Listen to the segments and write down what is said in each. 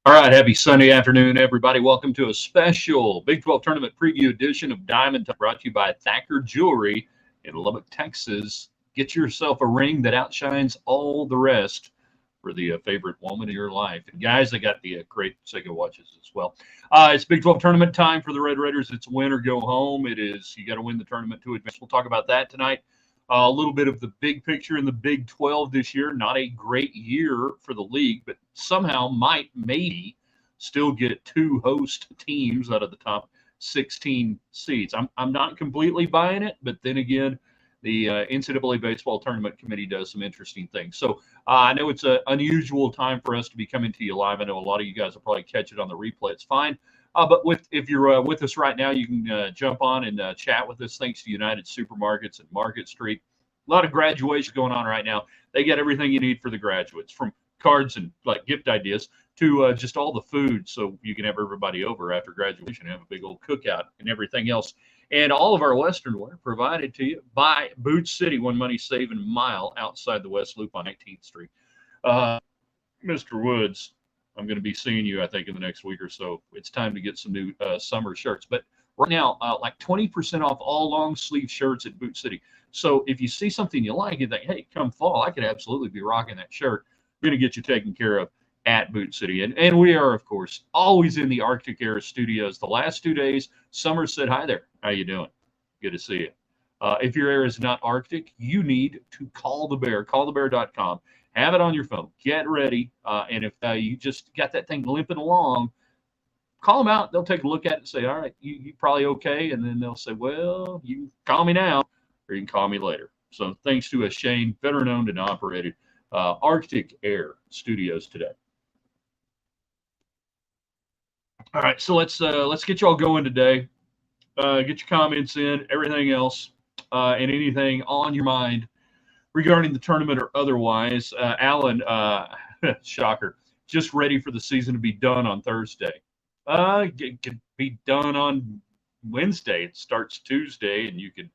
All right, happy Sunday afternoon, everybody. Welcome to a special Big 12 tournament preview edition of Diamond Time, brought to you by Thacker Jewelry in Lubbock, Texas. Get yourself a ring that outshines all the rest for the favorite woman in your life. And guys, I got the great Seiko watches as well. It's Big 12 tournament time for the Red Raiders. It's win or go home. It is, you got to win the tournament to advance. We'll talk about that tonight. A little bit of the big picture in the Big 12 this year. Not a great year for the league, but somehow might maybe still get two host teams out of the top 16 seeds. I'm not completely buying it, but then again, the NCAA baseball tournament committee does some interesting things. So I know it's an unusual time for us to be coming to you live. I know a lot of you guys will probably catch it on the replay. It's fine. But if you're with us right now, you can jump on and chat with us. Thanks to United Supermarkets and Market Street. A lot of graduation going on right now. They got everything you need for the graduates, from cards and like gift ideas to just all the food, so you can have everybody over after graduation and have a big old cookout and everything else. And all of our Western wear provided to you by Boot City, one money saving mile outside the West Loop on 19th Street. Mr. Woods, I'm going to be seeing you, I think, in the next week or so. It's time to get some new summer shirts. But right now, like 20% off all long sleeve shirts at Boot City. So if you see something you like, you think, hey, come fall, I could absolutely be rocking that shirt. We're going to get you taken care of at Boot City. And we are, of course, always in the Arctic Air studios. The last 2 days, Summer said, hi there. How you doing? Good to see you. If your area is not Arctic, you need to call the bear. Callthebear.com. Have it on your phone. Get ready. And if you just got that thing limping along, call them out. They'll take a look at it and say, all right, you probably okay. And then they'll say, well, you can call me now or you can call me later. So thanks to Shane, veteran-owned and operated Arctic Air Studios today. All right, so let's get you all going today. Get your comments in, everything else, and anything on your mind regarding the tournament or otherwise. Alan, shocker, just ready for the season to be done on Thursday. It could be done on Wednesday. It starts Tuesday, and you could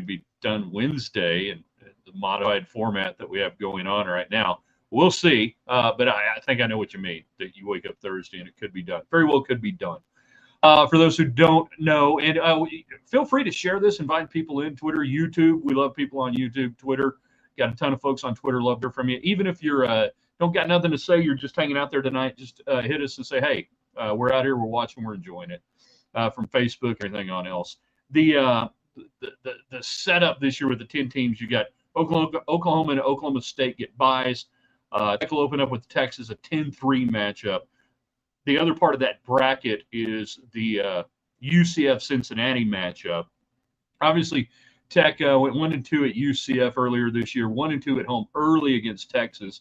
be done Wednesday in the modified format that we have going on right now. We'll see, but I think I know what you mean, that you wake up Thursday and it could be done. Very well could be done. For those who don't know, and feel free to share this, invite people in, Twitter, YouTube. We love people on YouTube, Twitter. Got a ton of folks on Twitter. Love to hear from you. Even if you're don't got nothing to say, you're just hanging out there tonight, just hit us and say, hey, we're out here, we're watching, we're enjoying it. From Facebook, everything on else. The setup this year with the 10 teams, you got Oklahoma and Oklahoma State get buys. Tech will open up with Texas, a 10-3 matchup. The other part of that bracket is the UCF Cincinnati matchup. Obviously, Tech went 1-2 at UCF earlier this year, 1-2 at home early against Texas.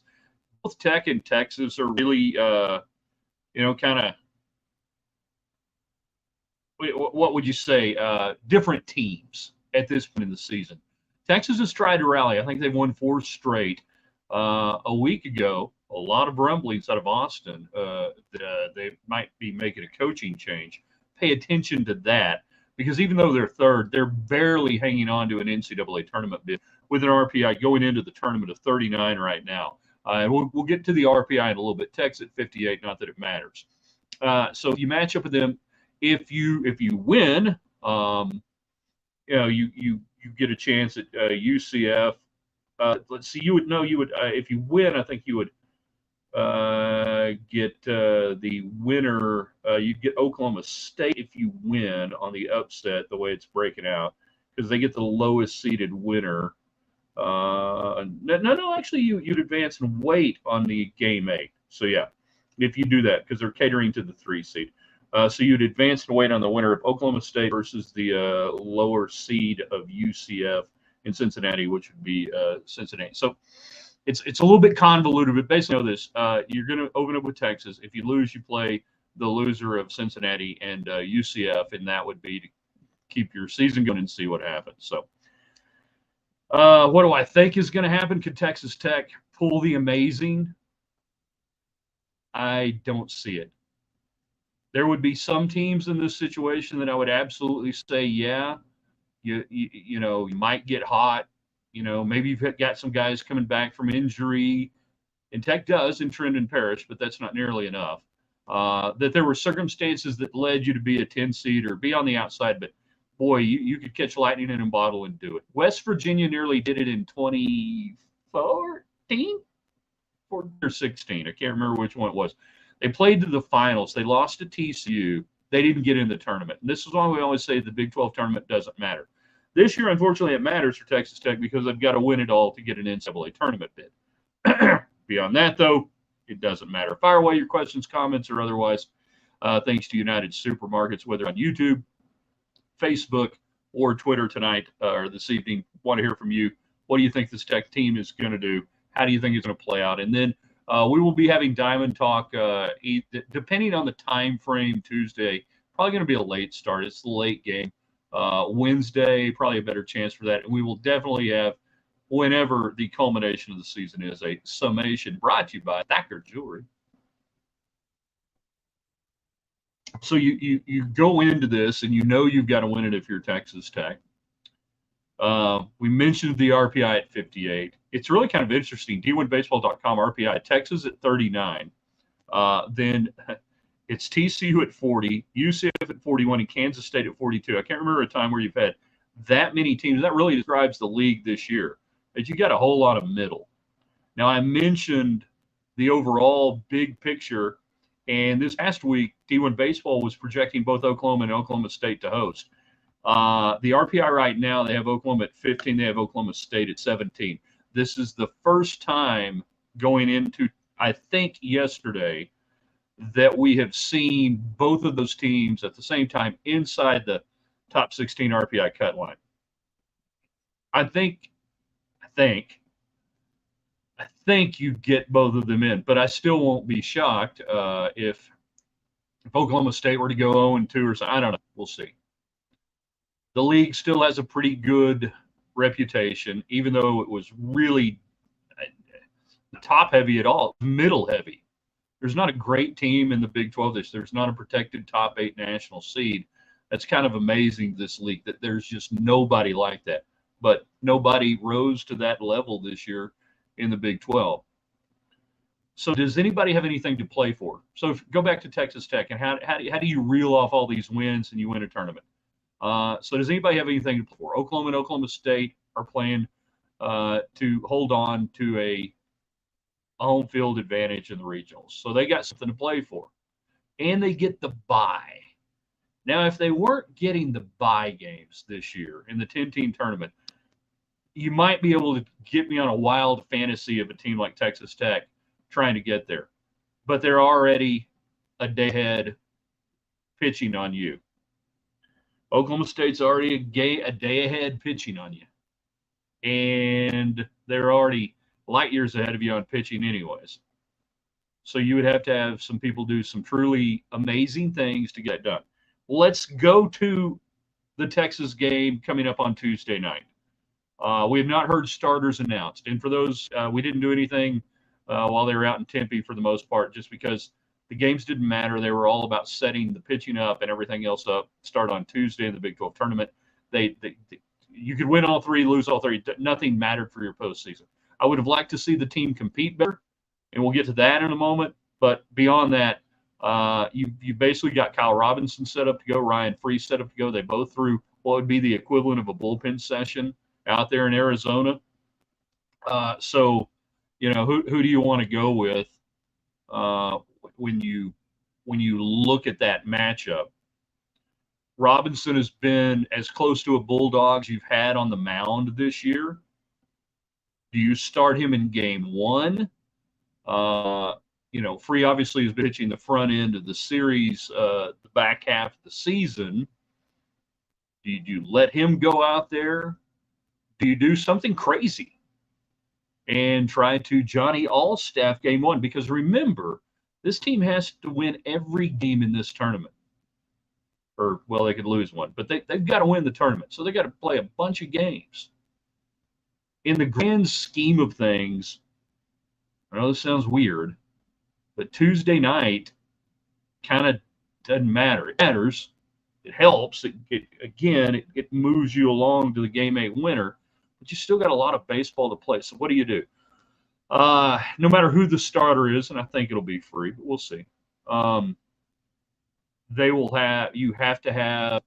Both Tech and Texas are really, kind of, what would you say, different teams at this point in the season. Texas has tried to rally. I think they've won 4 straight. A week ago, a lot of rumblings out of Austin that they might be making a coaching change. Pay attention to that, because even though they're third, they're barely hanging on to an NCAA tournament bid with an RPI going into the tournament of 39 right now. And we'll get to the RPI in a little bit. Tech's at 58, not that it matters. So you match up with them. If you win, you get a chance at UCF. Let's see. You would if you win. I think you would get the winner. You'd get Oklahoma State if you win on the upset, the way it's breaking out, because they get the lowest seeded winner. No. Actually, you'd advance and wait on the game 8. So yeah, if you do that, because they're catering to the 3 seed. So you'd advance and wait on the winner of Oklahoma State versus the lower seed of UCF in Cincinnati, which would be Cincinnati. So it's a little bit convoluted, but basically know this. You're going to open up with Texas. If you lose, you play the loser of Cincinnati and UCF, and that would be to keep your season going and see what happens. So what do I think is going to happen? Could Texas Tech pull the amazing? I don't see it. There would be some teams in this situation that I would absolutely say, yeah, you might get hot. Maybe you've got some guys coming back from injury, and Tech does in Trendon Parish, but that's not nearly enough. that there were circumstances that led you to be a 10 seed or be on the outside, but boy, you could catch lightning in a bottle and do it. West Virginia nearly did it in 2014 or 16. I can't remember which one it was. They played to the finals. They lost to TCU. They didn't get in the tournament. And this is why we always say the Big 12 tournament doesn't matter. This year, unfortunately, it matters for Texas Tech because they've got to win it all to get an NCAA tournament bid. Beyond that, though, it doesn't matter. Fire away your questions, comments, or otherwise. Thanks to United Supermarkets, whether on YouTube, Facebook, or Twitter tonight or this evening. Want to hear from you. What do you think this Tech team is going to do? How do you think it's going to play out? And then we will be having Diamond Talk, depending on the time frame, Tuesday. Probably going to be a late start. It's the late game. Wednesday, probably a better chance for that. And we will definitely have, whenever the culmination of the season is, a summation brought to you by Thacker Jewelry. So you go into this and you know you've got to win it if you're Texas Tech. We mentioned the RPI at 58. It's really kind of interesting. D1baseball.com RPI, Texas at 39. Then it's TCU at 40, UCF at 41, and Kansas State at 42. I can't remember a time where you've had that many teams. That really describes the league this year. That you got a whole lot of middle. Now, I mentioned the overall big picture, and this past week, D1 Baseball was projecting both Oklahoma and Oklahoma State to host. The RPI right now, they have Oklahoma at 15. They have Oklahoma State at 17. This is the first time going into, I think, yesterday, that we have seen both of those teams at the same time inside the top 16 RPI cut line. I think you get both of them in, but I still won't be shocked if Oklahoma State were to go 0-2 or something. I don't know. We'll see. The league still has a pretty good reputation, even though it was really top heavy at all, middle heavy. There's not a great team in the Big 12. There's not a protected top 8 national seed. That's kind of amazing, this league, that there's just nobody like that. But nobody rose to that level this year in the Big 12. So does anybody have anything to play for? So go back to Texas Tech, and how do you reel off all these wins and you win a tournament? So does anybody have anything to play for? Oklahoma and Oklahoma State are playing to hold on to a home field advantage in the regionals. So they got something to play for. And they get the bye. Now, if they weren't getting the bye games this year in the 10-team tournament, you might be able to get me on a wild fantasy of a team like Texas Tech trying to get there. But they're already a day ahead pitching on you. Oklahoma State's already a day ahead pitching on you. And they're already light years ahead of you on pitching anyways. So you would have to have some people do some truly amazing things to get it done. Let's go to the Texas game coming up on Tuesday night. We have not heard starters announced. And for those, we didn't do anything while they were out in Tempe for the most part, just because the games didn't matter. They were all about setting the pitching up and everything else up. Start on Tuesday in the Big 12 tournament. You could win all three, lose all three. Nothing mattered for your postseason. I would have liked to see the team compete better, and we'll get to that in a moment. But beyond that, you basically got Kyle Robinson set up to go, Ryan Freese set up to go. They both threw what would be the equivalent of a bullpen session out there in Arizona. So, who do you want to go with when you look at that matchup? Robinson has been as close to a Bulldog as you've had on the mound this year. Do you start him in game one? Free obviously is pitching the front end of the series, the back half of the season. Do you let him go out there? Do you do something crazy and try to Johnny Allstaff game one? Because remember, this team has to win every game in this tournament. Or, well, they could lose one, but they've got to win the tournament. So they got to play a bunch of games. In the grand scheme of things, I know this sounds weird, but Tuesday night kind of doesn't matter. It matters. It helps. It moves you along to the game 8 winner, but you still got a lot of baseball to play. So what do you do? No matter who the starter is, and I think it'll be Free, but we'll see. you have to have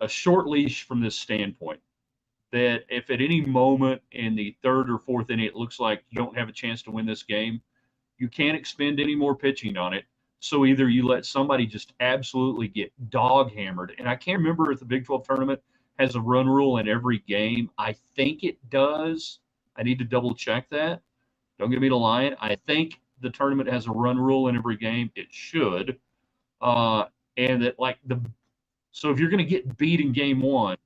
a short leash from this standpoint, that if at any moment in the third or fourth inning it looks like you don't have a chance to win this game, you can't expend any more pitching on it. So either you let somebody just absolutely get dog hammered, and I can't remember if the Big 12 tournament has a run rule in every game. I think it does. I need to double check that. Don't get me to lying. I think the tournament has a run rule in every game. It should. Uh, and that so if you're going to get beat in game one,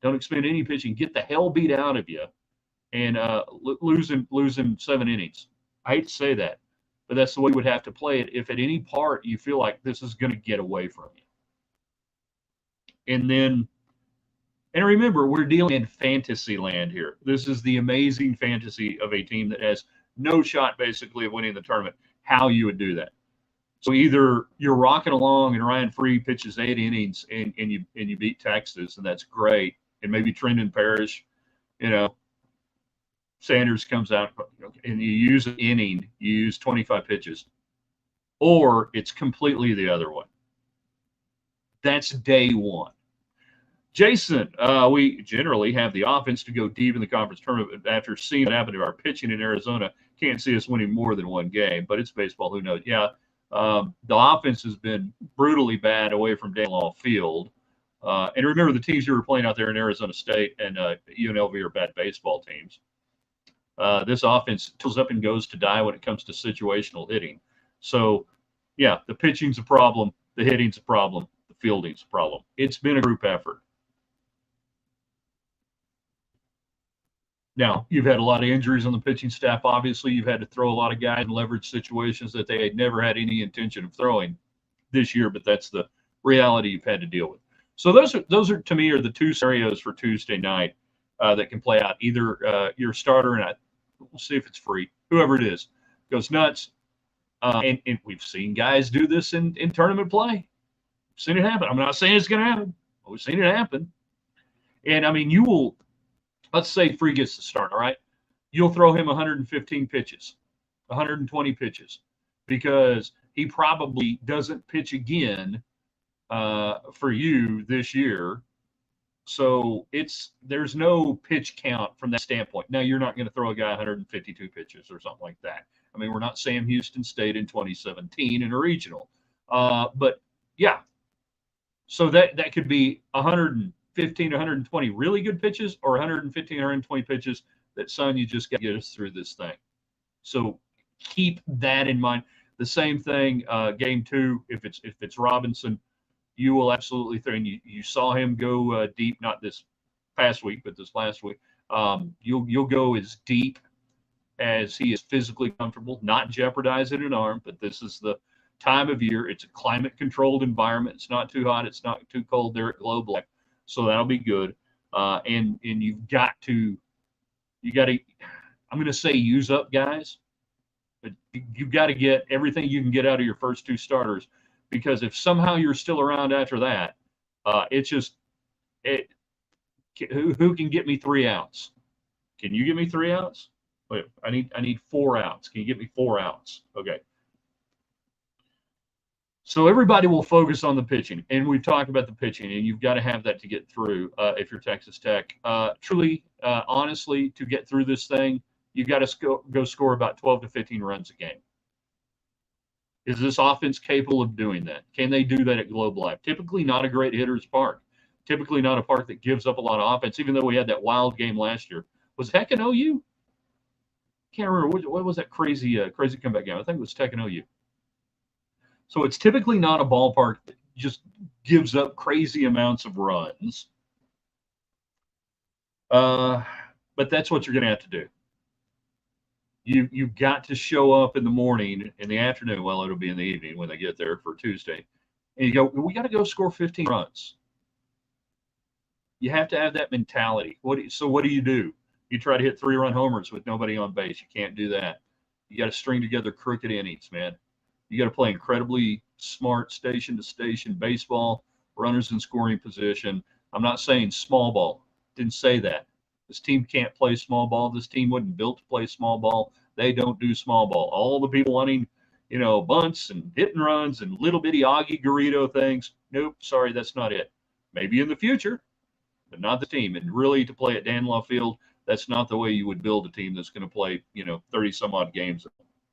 don't expend any pitching. Get the hell beat out of you, and losing 7 innings. I hate to say that, but that's the way you would have to play it if at any part you feel like this is going to get away from you. And remember, we're dealing in fantasy land here. This is the amazing fantasy of a team that has no shot basically of winning the tournament. How you would do that. So either you're rocking along and Ryan Free pitches 8 innings and you beat Texas, and that's great. And maybe Trendon Parrish, Sanders comes out and you use an inning, you use 25 pitches. Or it's completely the other way. That's day one. Jason, we generally have the offense to go deep in the conference tournament. After seeing what happened to our pitching in Arizona, can't see us winning more than one game, but it's baseball. Who knows? Yeah, the offense has been brutally bad away from Danlaw Field. And remember, the teams you were playing out there in Arizona State and UNLV are bad baseball teams. This offense tilts up and goes to die when it comes to situational hitting. So, yeah, the pitching's a problem, the hitting's a problem, the fielding's a problem. It's been a group effort. Now, you've had a lot of injuries on the pitching staff. Obviously, you've had to throw a lot of guys in leverage situations that they had never had any intention of throwing this year, but that's the reality you've had to deal with. So those are to me are the two scenarios for Tuesday night that can play out. Either your starter, and we'll see if it's free, whoever it is, goes nuts. And we've seen guys do this in tournament play. We've seen it happen. I'm not saying it's going to happen, but we've seen it happen. And, I mean, you will – let's say Free gets the start, all right? You'll throw him 115 pitches, 120 pitches, because he probably doesn't pitch again for you this year. So there's no pitch count from that standpoint. Now, you're not going to throw a guy 152 pitches or something like that. I mean, we're not Sam Houston State in 2017 in a regional. But, yeah. So that could be 115, 120 really good pitches, or 115, 120 pitches that, son, you just got to get us through this thing. So keep that in mind. The same thing, game two, if it's Robinson, you will absolutely throw. And you saw him go deep, not this past week, but this last week. You'll go as deep as he is physically comfortable, not jeopardizing an arm, but this is the time of year. It's a climate-controlled environment. It's not too hot. It's not too cold there at Globe Life. So that'll be good. And you've got to, I'm going to say use up guys, but you've got to get everything you can get out of your first two starters, because if somehow you're still around after that, who can get me 3 outs? Can you give me 3 outs? Wait, I need 4 outs. Can you get me 4 outs? Okay. So everybody will focus on the pitching, and we've talked about the pitching, and you've got to have that to get through if you're Texas Tech. Truly, honestly, to get through this thing, you've got to go score about 12 to 15 runs a game. Is this offense capable of doing that? Can they do that at Globe Life? Typically not a great hitter's park. Typically not a park that gives up a lot of offense, even though we had that wild game last year. Was Tech and OU? Can't remember. What was that crazy comeback game? I think it was Tech and OU. So it's typically not a ballpark that just gives up crazy amounts of runs. But that's what you're going to have to do. You've got to show up in the morning, in the afternoon. Well, it'll be in the evening when they get there for Tuesday. And you go, we got to go score 15 runs. You have to have that mentality. So what do? You try to hit 3-run homers with nobody on base. You can't do that. You got to string together crooked innings, man. You got to play incredibly smart station-to-station baseball, runners in scoring position. I'm not saying small ball. Didn't say that. This team can't play small ball. This team wasn't built to play small ball. They don't do small ball. All the people wanting, bunts and hit and runs and little bitty Augie Garrido things. Nope, sorry, that's not it. Maybe in the future, but not the team. And really, to play at Danlaw Field, that's not the way you would build a team that's going to play, 30 some odd games.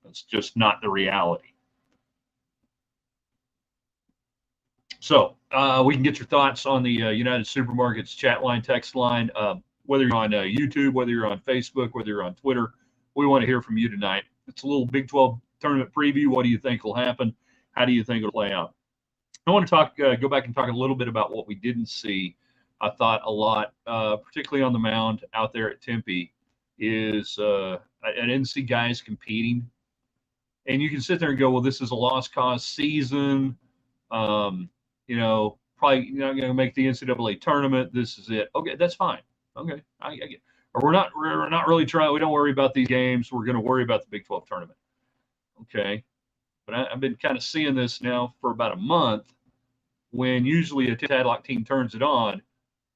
That's just not the reality. So we can get your thoughts on the United Supermarkets chat line, text line, whether you're on YouTube, whether you're on Facebook, whether you're on Twitter. We want to hear from you tonight. It's a little Big 12 tournament preview. What do you think will happen? How do you think it'll play out? I want to go back and talk a little bit about what we didn't see. I thought a lot, particularly on the mound out there at Tempe, is I didn't see guys competing. And you can sit there and go, well, this is a lost cause season. Probably not going to make the NCAA tournament. This is it. Okay, that's fine. Okay, I get it. Or we're not really trying. We don't worry about these games. We're going to worry about the Big 12 tournament. Okay, but I've been kind of seeing this now for about a month. When usually a Tadlock team turns it on,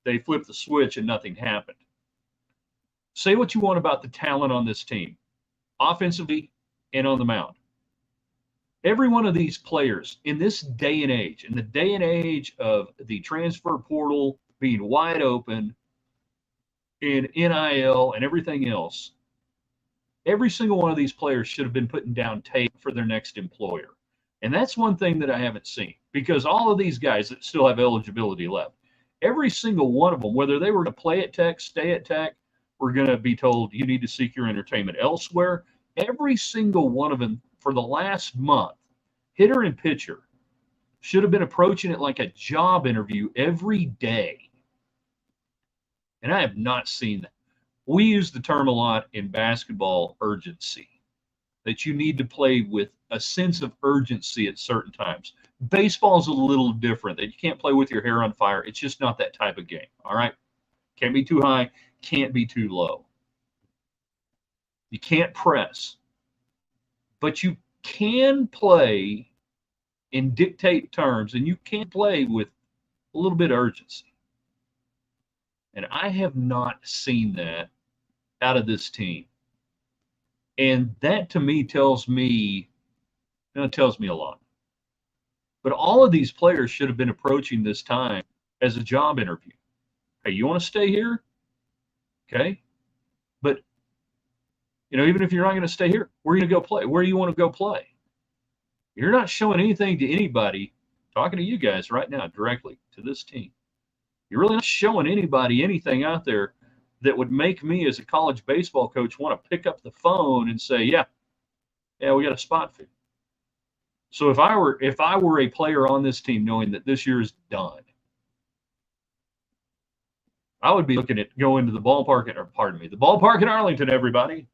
they flip the switch and nothing happened. Say what you want about the talent on this team, offensively and on the mound. Every one of these players in this day and age, in the day and age of the transfer portal being wide open, in NIL and everything else, every single one of these players should have been putting down tape for their next employer. And that's one thing that I haven't seen, because all of these guys that still have eligibility left, every single one of them, whether they were to play at Tech, stay at Tech, were going to be told you need to seek your entertainment elsewhere. Every single one of them for the last month, hitter and pitcher, should have been approaching it like a job interview every day. And I have not seen that. We use the term a lot in basketball, urgency, that you need to play with a sense of urgency at certain times. Baseball is a little different, that you can't play with your hair on fire. It's just not that type of game, all right? Can't be too high, can't be too low. You can't press. But you can play and dictate terms, and you can play with a little bit of urgency. And I have not seen that out of this team. And that to me tells me a lot. But all of these players should have been approaching this time as a job interview. Hey, you want to stay here? Okay. But, even if you're not going to stay here, we're going to go play. Where do you want to go play? You're not showing anything to anybody, talking to you guys right now directly to this team. You're really not showing anybody anything out there that would make me as a college baseball coach want to pick up the phone and say, yeah, we got a spot for you. So if I were a player on this team knowing that this year is done, I would be looking at going to the ballpark the ballpark in Arlington, everybody.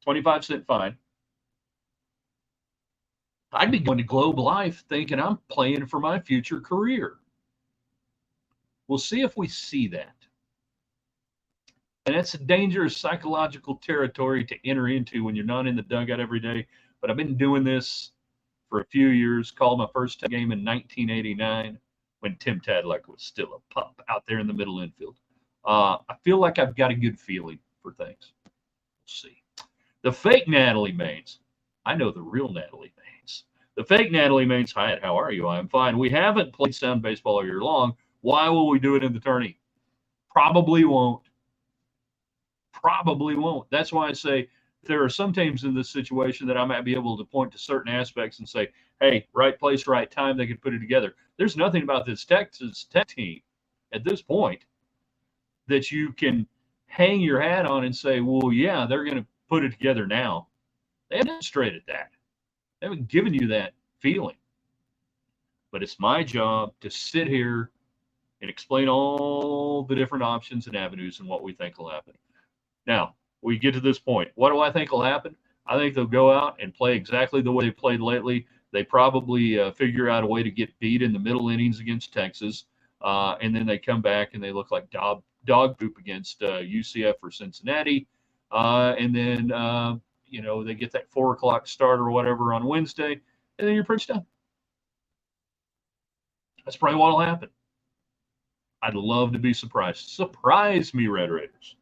25-cent fine. I'd be going to Globe Life thinking I'm playing for my future career. We'll see if we see that. And that's a dangerous psychological territory to enter into when you're not in the dugout every day. But I've been doing this for a few years. Called my first game in 1989 when Tim Tadlock was still a pup out there in the middle infield. I feel like I've got a good feeling for things. We'll see. The fake Natalie Maines. I know the real Natalie Maines. The fake Natalie Maines. Hi, how are you? I'm fine. We haven't played sound baseball all year long. Why will we do it in the tourney? Probably won't. Probably won't. That's why I say there are some teams in this situation that I might be able to point to certain aspects and say, hey, right place, right time, they can put it together. There's nothing about this Texas Tech team at this point that you can hang your hat on and say, well, yeah, they're going to put it together now. They haven't demonstrated that. They haven't given you that feeling. But it's my job to sit here and explain all the different options and avenues and what we think will happen. Now, we get to this point. What do I think will happen? I think they'll go out and play exactly the way they played lately. They probably figure out a way to get beat in the middle innings against Texas, and then they come back and they look like dog poop against UCF or Cincinnati, and then they get that 4 o'clock start or whatever on Wednesday, and then you're pretty done. That's probably what will happen. I'd love to be surprised. Surprise me, Red Raiders.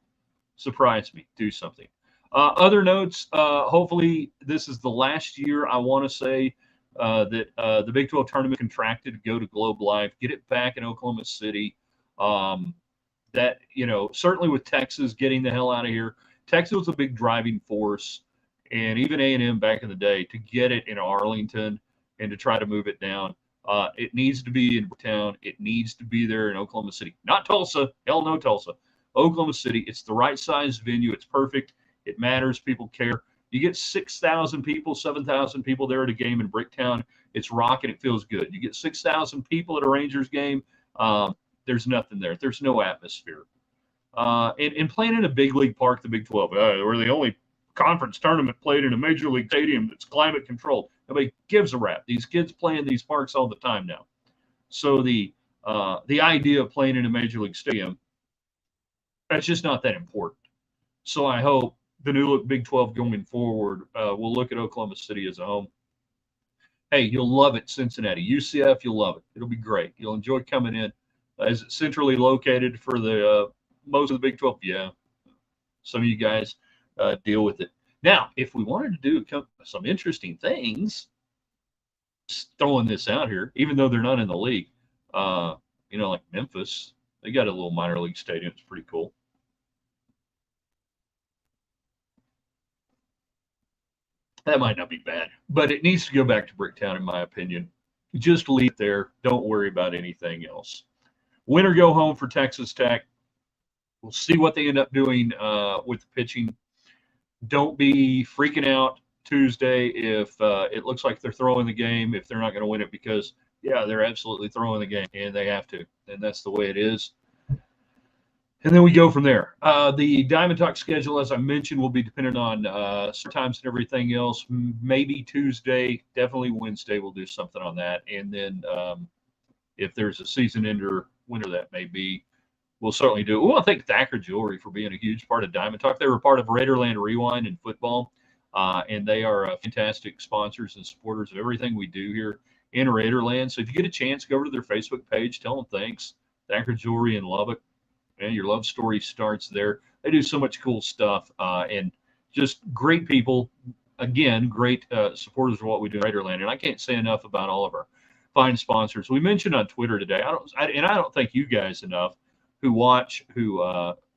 Surprise me. Do something. Other notes, hopefully this is the last year, I want to say, that the Big 12 tournament contracted to go to Globe Life, get it back in Oklahoma City. That, certainly with Texas getting the hell out of here, Texas was a big driving force, and even A&M back in the day, to get it in Arlington and to try to move it down. It needs to be in town. It needs to be there in Oklahoma City, not Tulsa. Hell no, Tulsa. Oklahoma City. It's the right size venue. It's perfect. It matters. People care. You get 6,000 people, 7,000 people there at a game in Bricktown. It's rocking. It feels good. You get 6,000 people at a Rangers game. There's nothing there. There's no atmosphere. And playing in a big league park, the Big 12, we're the only conference tournament played in a major league stadium that's climate controlled. Nobody gives a rap. These kids play in these parks all the time now. So the idea of playing in a major league stadium, that's just not that important. So I hope the new look Big 12 going forward will look at Oklahoma City as a home. Hey, you'll love it, Cincinnati. UCF, you'll love it. It'll be great. You'll enjoy coming in. Is it centrally located for the most of the Big 12? Yeah. Some of you guys deal with it. Now, if we wanted to do some interesting things, just throwing this out here, even though they're not in the league, like Memphis, they got a little minor league stadium. It's pretty cool. That might not be bad, but it needs to go back to Bricktown, in my opinion. Just leave it there. Don't worry about anything else. Win or go home for Texas Tech. We'll see what they end up doing with the pitching. Don't be freaking out Tuesday if it looks like they're throwing the game, if they're not going to win it, because, yeah, they're absolutely throwing the game, and they have to, and that's the way it is. And then we go from there. The Diamond Talk schedule, as I mentioned, will be dependent on times and everything else. Maybe Tuesday, definitely Wednesday, we'll do something on that. And then if there's a season ender, whenever that may be, we'll certainly do it. We want to thank Thacker Jewelry for being a huge part of Diamond Talk. They were part of Raiderland Rewind in football, and they are fantastic sponsors and supporters of everything we do here in Raiderland. So if you get a chance, go over to their Facebook page, tell them thanks. Thacker Jewelry in Lubbock. And your love story starts there. They do so much cool stuff and just great people. Again, great supporters of what we do in Raiderland. And I can't say enough about all of our fine sponsors. We mentioned on Twitter today, I don't thank you guys enough who watch, who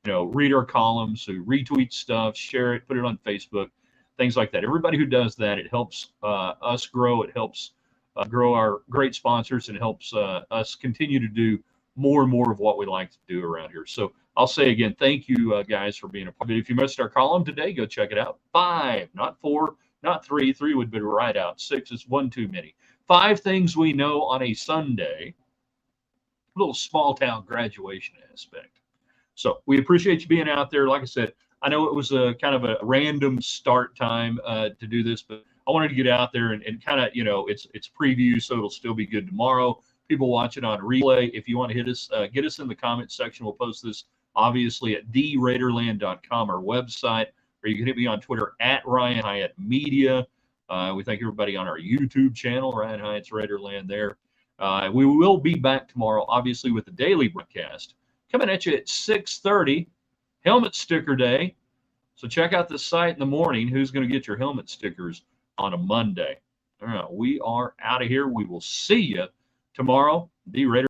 read our columns, who retweet stuff, share it, put it on Facebook, things like that. Everybody who does that, it helps us grow. It helps grow our great sponsors, and it helps us continue to do more and more of what we like to do around here. So I'll say again, thank you guys for being a part of it. If you missed our column today, go check it out. 5, not 4, not 3. 3 would be right out. 6 is one too many. 5 things we know on a Sunday. A little small town graduation aspect. So we appreciate you being out there. Like I said, I know it was a kind of a random start time to do this, but I wanted to get out there and kind of, it's preview, so it'll still be good tomorrow. People watching on replay, if you want to hit us, get us in the comments section. We'll post this obviously at theraiderland.com, our website, or you can hit me on Twitter at Ryan Hyatt Media. We thank everybody on our YouTube channel, Ryan Hyatt's Raiderland there. We will be back tomorrow, obviously, with the daily broadcast coming at you at 6:30, helmet sticker day. So check out the site in the morning. Who's going to get your helmet stickers on a Monday? All right, we are out of here. We will see you tomorrow. The Raider.